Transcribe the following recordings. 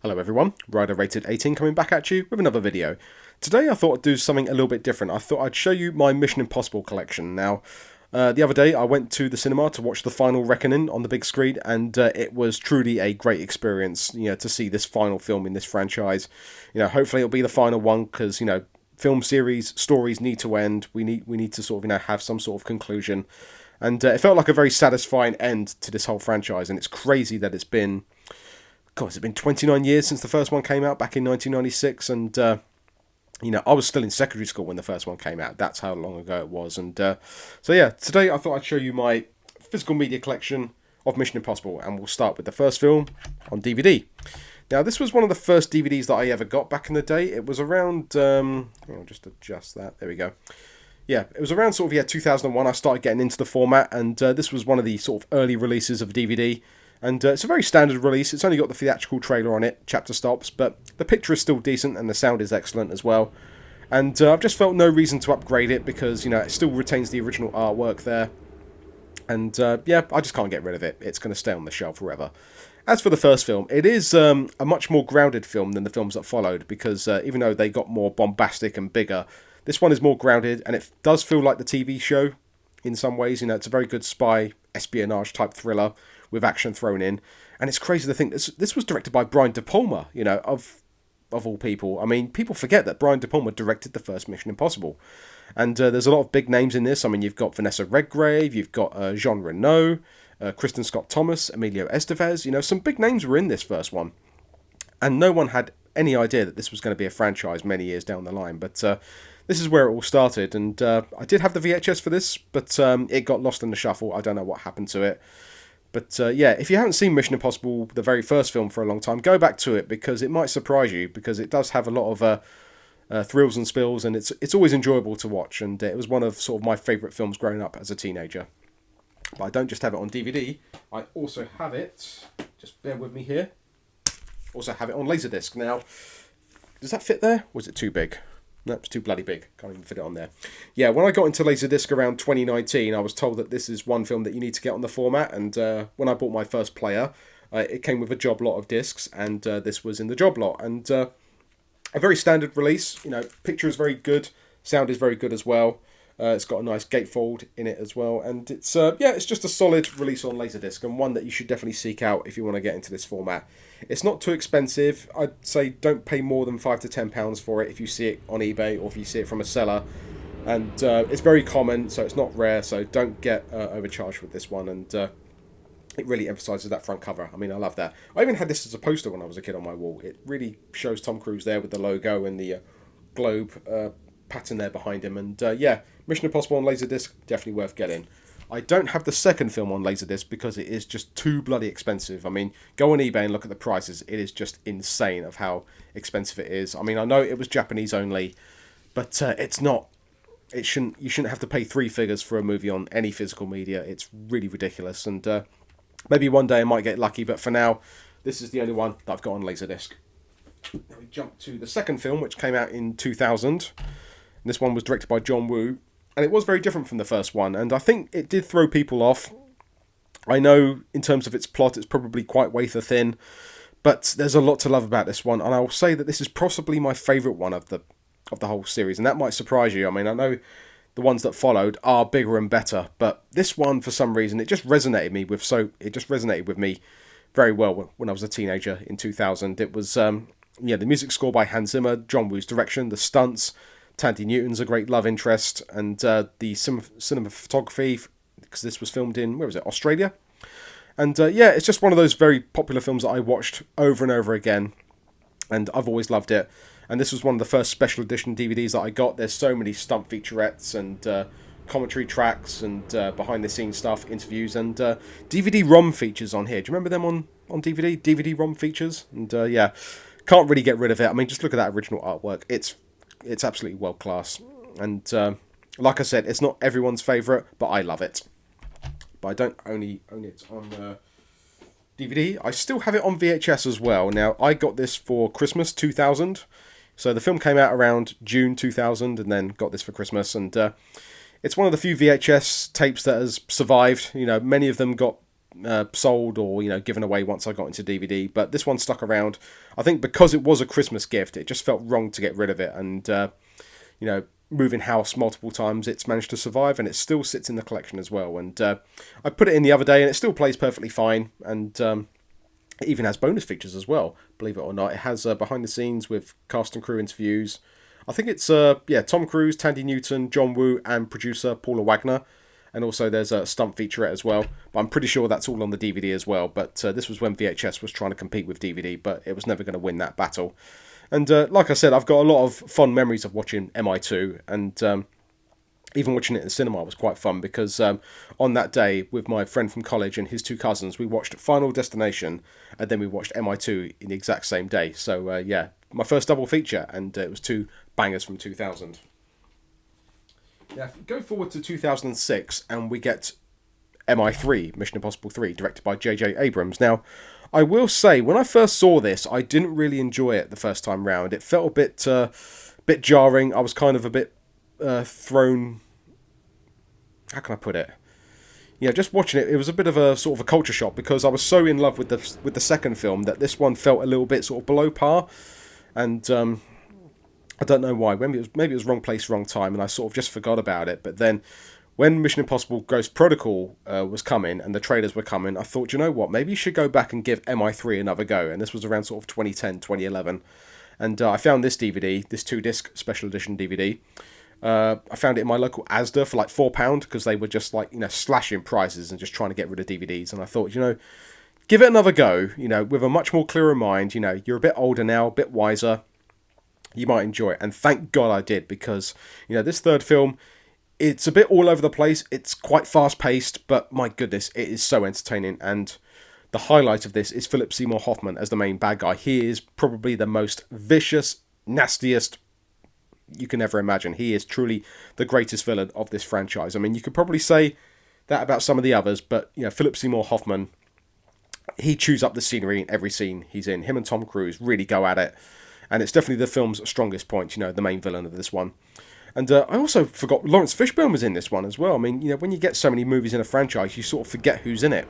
Hello everyone, Rider Rated 18 coming back at you with another video. Today I thought I'd do something a little bit different. I thought I'd show you my Mission Impossible collection. Now, the other day I went to the cinema to watch The Final Reckoning on the big screen, and it was truly a great experience, to see this final film in this franchise. Hopefully it'll be the final one, because, film series, stories need to end. We need to sort of, have some sort of conclusion. And it felt like a very satisfying end to this whole franchise, and it's crazy that it's been... God, has it been 29 years since the first one came out back in 1996? And, I was still in secondary school when the first one came out. That's how long ago it was. And so, yeah, today I thought I'd show you my physical media collection of Mission Impossible. And we'll start with the first film on DVD. Now, this was one of the first DVDs that I ever got back in the day. It was around... I'll just adjust that. There we go. Yeah, it was around 2001 I started getting into the format. And this was one of the sort of early releases of DVD. And it's a very standard release. It's only got the theatrical trailer on it, chapter stops, but the picture is still decent and the sound is excellent as well. And I've just felt no reason to upgrade it because, it still retains the original artwork there. And I just can't get rid of it. It's going to stay on the shelf forever. As for the first film, it is a much more grounded film than the films that followed because even though they got more bombastic and bigger, this one is more grounded and it does feel like the TV show in some ways. It's a very good spy espionage type thriller with action thrown in. And it's crazy to think this was directed by Brian De Palma, of all people. I mean, people forget that Brian De Palma directed the first Mission Impossible. And there's a lot of big names in this. I mean, you've got Vanessa Redgrave, you've got Jean Reno, Kristen Scott Thomas, Emilio Estevez. Some big names were in this first one. And no one had any idea that this was going to be a franchise many years down the line. But this is where it all started. And I did have the VHS for this, but it got lost in the shuffle. I don't know what happened to it. But if you haven't seen Mission Impossible, the very first film, for a long time, go back to it because it might surprise you because it does have a lot of thrills and spills and it's always enjoyable to watch. And it was one of sort of my favourite films growing up as a teenager. But I don't just have it on DVD, I also have it, just bear with me here, also have it on Laserdisc. Now, does that fit there? Or is it too big? No, it's too bloody big. Can't even fit it on there. Yeah, when I got into Laserdisc around 2019, I was told that this is one film that you need to get on the format. And when I bought my first player, it came with a job lot of discs, and this was in the job lot. And a very standard release. Picture is very good, sound is very good as well. It's got a nice gatefold in it as well, and it's just a solid release on Laserdisc and one that you should definitely seek out if you want to get into this format. It's not too expensive. I'd say don't pay more than £5 to £10 for it if you see it on eBay or if you see it from a seller. And it's very common, so it's not rare. So don't get overcharged with this one. And it really emphasises that front cover. I mean, I love that. I even had this as a poster when I was a kid on my wall. It really shows Tom Cruise there with the logo and the globe pattern there behind him. And Mission Impossible on Laserdisc, definitely worth getting. I don't have the second film on Laserdisc because it is just too bloody expensive. I mean, go on eBay and look at the prices. It is just insane of how expensive it is. I mean, I know it was Japanese only, but it's not. You shouldn't have to pay three figures for a movie on any physical media. It's really ridiculous. And maybe one day I might get lucky, but for now, this is the only one that I've got on Laserdisc. Now we jump to the second film, which came out in 2000. And this one was directed by John Woo. And it was very different from the first one, and I think it did throw people off. I know, in terms of its plot, it's probably quite wafer thin, but there's a lot to love about this one, and I will say that this is possibly my favourite one of the whole series, and that might surprise you. I mean, I know the ones that followed are bigger and better, but this one, for some reason, it just resonated with me very well when I was a teenager in 2000. It was the music score by Hans Zimmer, John Woo's direction, the stunts. Tandy Newton's a great love interest, and the cinematography, because this was filmed in, Australia? And it's just one of those very popular films that I watched over and over again, and I've always loved it. And this was one of the first special edition DVDs that I got. There's so many stunt featurettes and commentary tracks and behind-the-scenes stuff, interviews, and DVD-ROM features on here. Do you remember them on DVD? DVD-ROM features? And can't really get rid of it. I mean, just look at that original artwork. It's absolutely world class, and like I said, it's not everyone's favourite, but I love it. But I don't only own it on DVD. I still have it on VHS as well. Now, I got this for Christmas 2000, so the film came out around June 2000, and then got this for Christmas. And it's one of the few VHS tapes that has survived. Many of them got sold or, given away once I got into DVD. But this one stuck around. I think because it was a Christmas gift, it just felt wrong to get rid of it. And, moving house multiple times, it's managed to survive, and it still sits in the collection as well. And I put it in the other day, and it still plays perfectly fine. And it even has bonus features as well, believe it or not. It has behind the scenes with cast and crew interviews. I think it's Tom Cruise, Tandy Newton, John Woo, and producer Paula Wagner. And also there's a stunt featurette as well. But I'm pretty sure that's all on the DVD as well. But this was when VHS was trying to compete with DVD, but it was never going to win that battle. And like I said, I've got a lot of fond memories of watching MI2. And even watching it in the cinema was quite fun, because on that day with my friend from college and his two cousins, we watched Final Destination, and then we watched MI2 in the exact same day. So yeah, my first double feature, and it was two bangers from 2000. Now, go forward to 2006, and we get MI3, Mission Impossible 3, directed by J.J. Abrams. Now, I will say, when I first saw this, I didn't really enjoy it the first time round. It felt a bit jarring. I was kind of a bit thrown... How can I put it? Just watching it, it was a bit of a sort of a culture shock, because I was so in love with the second film that this one felt a little bit sort of below par. And I don't know why. Maybe it was wrong place, wrong time, and I sort of just forgot about it. But then, when Mission Impossible Ghost Protocol was coming and the trailers were coming, I thought, you know what, maybe you should go back and give MI3 another go. And this was around sort of 2010, 2011. And I found this DVD, this 2-disc special edition DVD. I found it in my local Asda for like £4, because they were just like, slashing prices and just trying to get rid of DVDs. And I thought, give it another go, with a much more clearer mind. You're a bit older now, a bit wiser. You might enjoy it. And thank God I did, because, this third film, it's a bit all over the place. It's quite fast-paced, but my goodness, it is so entertaining. And the highlight of this is Philip Seymour Hoffman as the main bad guy. He is probably the most vicious, nastiest you can ever imagine. He is truly the greatest villain of this franchise. I mean, you could probably say that about some of the others, but, Philip Seymour Hoffman, he chews up the scenery in every scene he's in. Him and Tom Cruise really go at it. And it's definitely the film's strongest point, the main villain of this one. And I also forgot Lawrence Fishburne was in this one as well. I mean, when you get so many movies in a franchise, you sort of forget who's in it.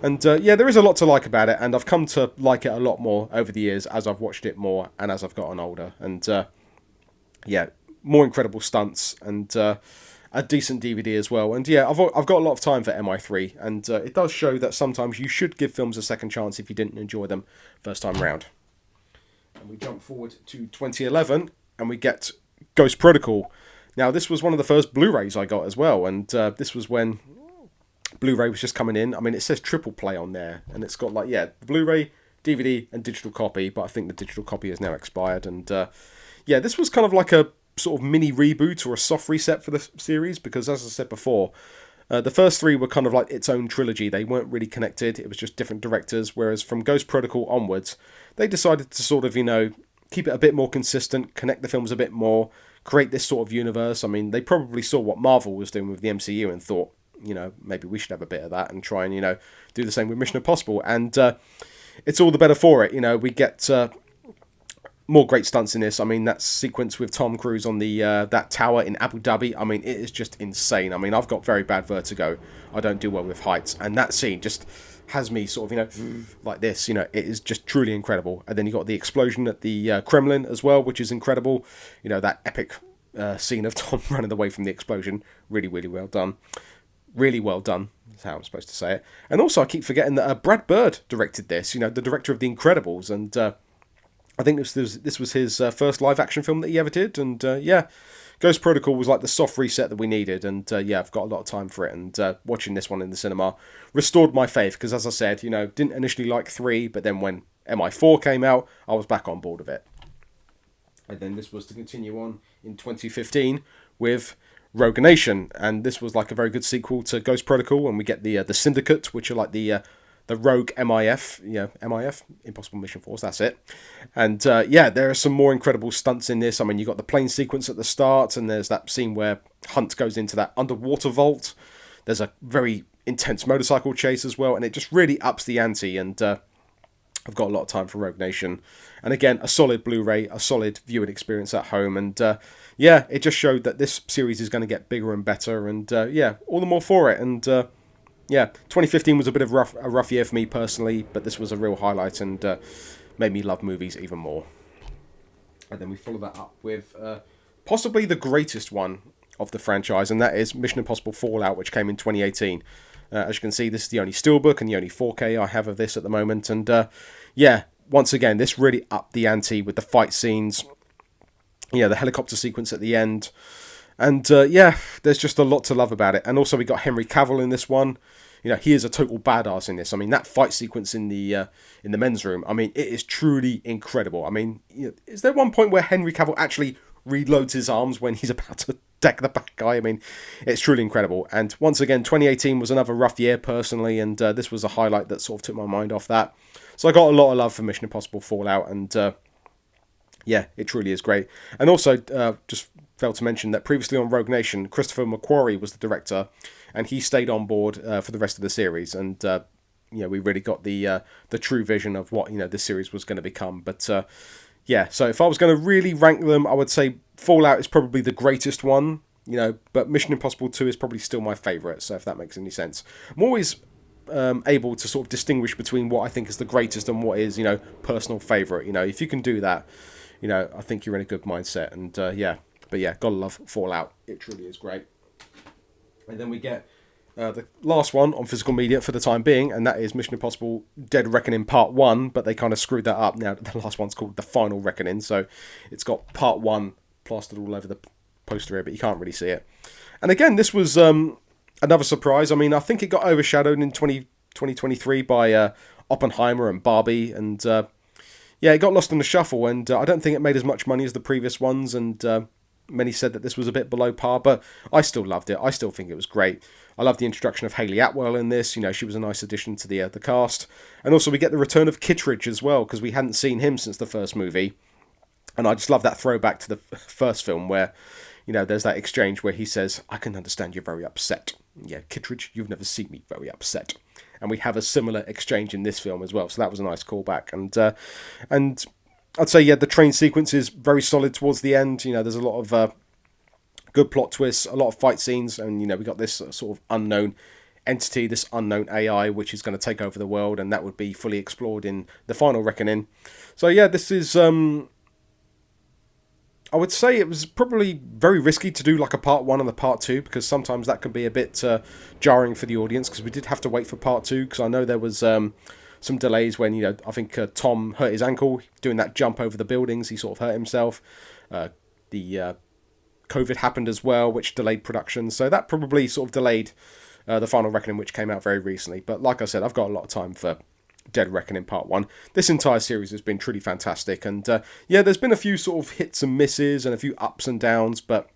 And yeah, there is a lot to like about it, and I've come to like it a lot more over the years as I've watched it more and as I've gotten older. And yeah, more incredible stunts and a decent DVD as well. And yeah, I've got a lot of time for MI3, and it does show that sometimes you should give films a second chance if you didn't enjoy them first time round. And we jump forward to 2011, and we get Ghost Protocol. Now, this was one of the first Blu-rays I got as well, and this was when Blu-ray was just coming in. I mean, it says triple play on there, and it's got like, yeah, Blu-ray, DVD, and digital copy, but I think the digital copy is now expired. And yeah, this was kind of like a sort of mini reboot or a soft reset for the series, because as I said before, the first three were kind of like its own trilogy. They weren't really connected. It was just different directors, whereas from Ghost Protocol onwards, they decided to sort of, keep it a bit more consistent, connect the films a bit more, create this sort of universe. I mean, they probably saw what Marvel was doing with the MCU and thought, maybe we should have a bit of that and try and, do the same with Mission Impossible. And it's all the better for it. We get more great stunts in this. I mean, that sequence with Tom Cruise on the that tower in Abu Dhabi, I mean, it is just insane. I mean, I've got very bad vertigo. I don't do well with heights. And that scene just has me sort of, like this. It is just truly incredible. And then you got the explosion at the Kremlin as well, which is incredible. That epic scene of Tom running away from the explosion. Really, really well done. Really well done. That's how I'm supposed to say it. And also, I keep forgetting that Brad Bird directed this. The director of The Incredibles. And I think this was his first live-action film that he ever did. And yeah, Ghost Protocol was like the soft reset that we needed. And yeah, I've got a lot of time for it. And watching this one in the cinema restored my faith. Because as I said, didn't initially like 3. But then when MI4 came out, I was back on board with it. And then this was to continue on in 2015 with Rogue Nation. And this was like a very good sequel to Ghost Protocol. And we get the Syndicate, which are like the Rogue MIF, MIF, Impossible Mission Force, that's it. And yeah, there are some more incredible stunts in this. I mean, you got the plane sequence at the start, and there's that scene where Hunt goes into that underwater vault. There's a very intense motorcycle chase as well, and it just really ups the ante. And I've got a lot of time for Rogue Nation. And again, a solid Blu-ray, a solid viewing experience at home. And yeah, it just showed that this series is going to get bigger and better. And yeah, all the more for it. And yeah, 2015 was a bit of a rough year for me personally, but this was a real highlight and made me love movies even more. And then we follow that up with possibly the greatest one of the franchise, and that is Mission Impossible Fallout, which came in 2018. As you can see, this is the only Steelbook and the only 4K I have of this at the moment. And yeah, once again, this really upped the ante with the fight scenes, yeah, the helicopter sequence at the end. And yeah, there's just a lot to love about it. And also we got Henry Cavill in this one. You know, he is a total badass in this. I mean, that fight sequence in the men's room, I mean, it is truly incredible. I mean, you know, is there one point where Henry Cavill actually reloads his arms when he's about to deck the bad guy? I mean, it's truly incredible. And once again, 2018 was another rough year personally, and this was a highlight that sort of took my mind off that. So I got a lot of love for Mission Impossible Fallout, and yeah, it truly is great. And also, just failed to mention that previously on Rogue Nation, Christopher McQuarrie was the director, and he stayed on board for the rest of the series. And you know, we really got the true vision of what, you know, this series was going to become. But yeah, so if I was going to really rank them, I would say Fallout is probably the greatest one, you know, but Mission Impossible 2 is probably still my favourite, so if that makes any sense. I'm always able to sort of distinguish between what I think is the greatest and what is, you know, personal favourite. You know, if you can do that, you know, I think you're in a good mindset. And yeah, but yeah, gotta love Fallout. It truly is great. And then we get the last one on physical media for the time being, and that is Mission Impossible Dead Reckoning Part 1, but they kind of screwed that up. Now, the last one's called The Final Reckoning, so it's got Part 1 plastered all over the poster here, but you can't really see it. And again, this was another surprise. I mean, I think it got overshadowed in 2023 by Oppenheimer and Barbie, and yeah, it got lost in the shuffle, and I don't think it made as much money as the previous ones, and many said that this was a bit below par, but I still loved it. I still think it was great. I love the introduction of Hayley Atwell in this. You know, she was a nice addition to the cast. And also we get the return of Kittredge as well, because we hadn't seen him since the first movie. And I just love that throwback to the first film where, you know, there's that exchange where he says, "I can understand you're very upset." Yeah, Kittredge, you've never seen me very upset. And we have a similar exchange in this film as well. So that was a nice callback. And I'd say, yeah, the train sequence is very solid towards the end. You know, there's a lot of good plot twists, a lot of fight scenes, and, you know, we got this sort of unknown entity, this unknown AI, which is going to take over the world, and that would be fully explored in The Final Reckoning. So, yeah, this is, I would say it was probably very risky to do like a part 1 and a part 2, because sometimes that can be a bit jarring for the audience, because we did have to wait for part 2, because I know there was some delays when, you know, I think Tom hurt his ankle doing that jump over the buildings. He sort of hurt himself. The COVID happened as well, which delayed production. So that probably sort of delayed The Final Reckoning, which came out very recently. But like I said, I've got a lot of time for Dead Reckoning Part 1. This entire series has been truly fantastic. And yeah, there's been a few sort of hits and misses and a few ups and downs. But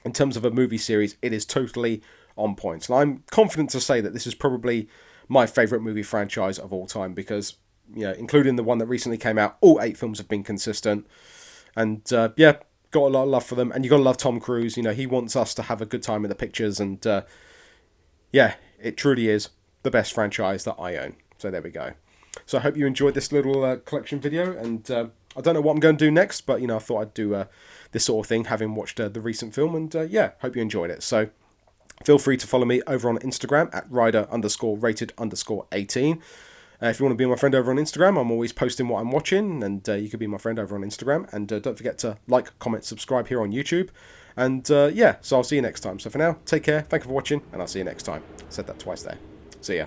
in terms of a movie series, it is totally on point. And I'm confident to say that this is probably my favourite movie franchise of all time, because, you know, including the one that recently came out, all 8 films have been consistent. And yeah, got a lot of love for them. And you got to love Tom Cruise. You know, he wants us to have a good time in the pictures. And yeah, it truly is the best franchise that I own. So there we go. So I hope you enjoyed this little collection video. And I don't know what I'm going to do next, but, you know, I thought I'd do this sort of thing, having watched the recent film. And yeah, hope you enjoyed it. So feel free to follow me over on Instagram at rider_rated_18. If you want to be my friend over on Instagram, I'm always posting what I'm watching, and you can be my friend over on Instagram. And don't forget to like, comment, subscribe here on YouTube. And yeah, so I'll see you next time. So for now, take care, thank you for watching, and I'll see you next time. Said that twice there. See ya.